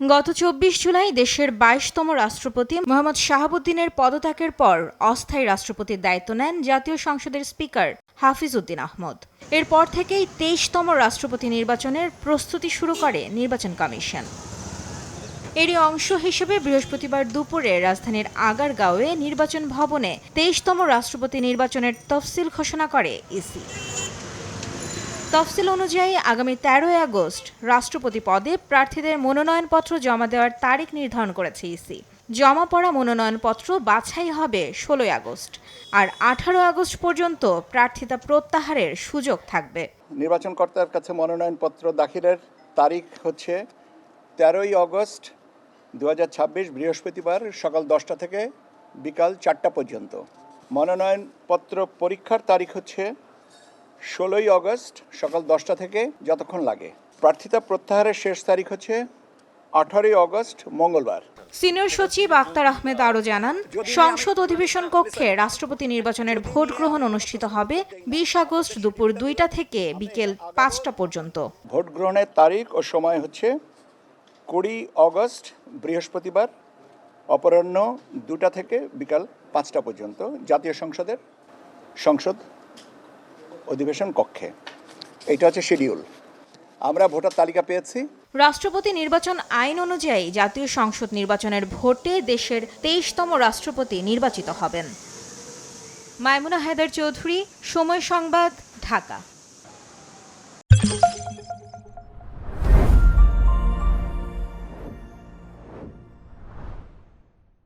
গত ২৪ জুলাই দেশের ২২তম রাষ্ট্রপতি মোহাম্মদ শাহাবুদ্দিনের পদত্যাগের পর অস্থায়ী রাষ্ট্রপতির দায়িত্ব নেন জাতীয় সংসদের স্পিকার হাফিজ উদ্দিন আহমদ। এরপর থেকেই ২৩তম রাষ্ট্রপতি নির্বাচনের প্রস্তুতি শুরু করে নির্বাচন কমিশন। এরই অংশ হিসেবে বৃহস্পতিবার দুপুরে রাজধানীর আগারগাঁওয়ে নির্বাচন ভবনে ২৩তম রাষ্ট্রপতি নির্বাচনের তফসিল ঘোষণা করে ইসি। তফসিল অনুযায়ী আগামী ১৩ আগস্ট রাষ্ট্রপতি পদে প্রার্থীদের মনোনয়নপত্র জমা দেওয়ার তারিখ নির্ধারণ করেছে ইসি। জমা পড়া মনোনয়নপত্র বাছাই হবে ১৬ আগস্ট, আর ১৮ আগস্ট পর্যন্ত প্রার্থিতা প্রত্যাহারের সুযোগ থাকবে। নির্বাচন কর্তার কাছে মনোনয়নপত্র দাখিলের তারিখ হচ্ছে ১৩ আগস্ট ২০২৬ বৃহস্পতিবার সকাল ১০টা থেকে বিকাল ৪টা পর্যন্ত। মনোনয়নপত্র পরীক্ষার তারিখ হচ্ছে ১৬ আগস্ট সকাল ১০টা থেকে যতক্ষণ লাগে। প্রার্থিতা প্রত্যাহারের শেষ তারিখ হচ্ছে ১৮ আগস্ট মঙ্গলবার। সিনিয়র সচিব আক্তার আহমেদ আরও জানান, সংসদ অধিবেশন কক্ষে রাষ্ট্রপতি নির্বাচনের ভোট গ্রহণ অনুষ্ঠিত হবে ২০ আগস্ট দুপুর ২টা থেকে বিকেল ৫টা পর্যন্ত। ভোট গ্রহণের তারিখ ও সময় হচ্ছে ২০ আগস্ট বৃহস্পতিবার অপরাহ্ন ২টা থেকে বিকাল ৫টা পর্যন্ত জাতীয় সংসদের সংসদ অধিবেশন কক্ষে। এটা হচ্ছে শিডিউল। আমরা ভোটার তালিকা পেয়েছি। রাষ্ট্রপতি নির্বাচন আইন অনুযায়ী জাতীয় সংসদ নির্বাচনের ভোটে দেশের ২৩তম রাষ্ট্রপতি নির্বাচিত হবেন। মাইমুনা হায়দার চৌধুরী, সময় সংবাদ, ঢাকা।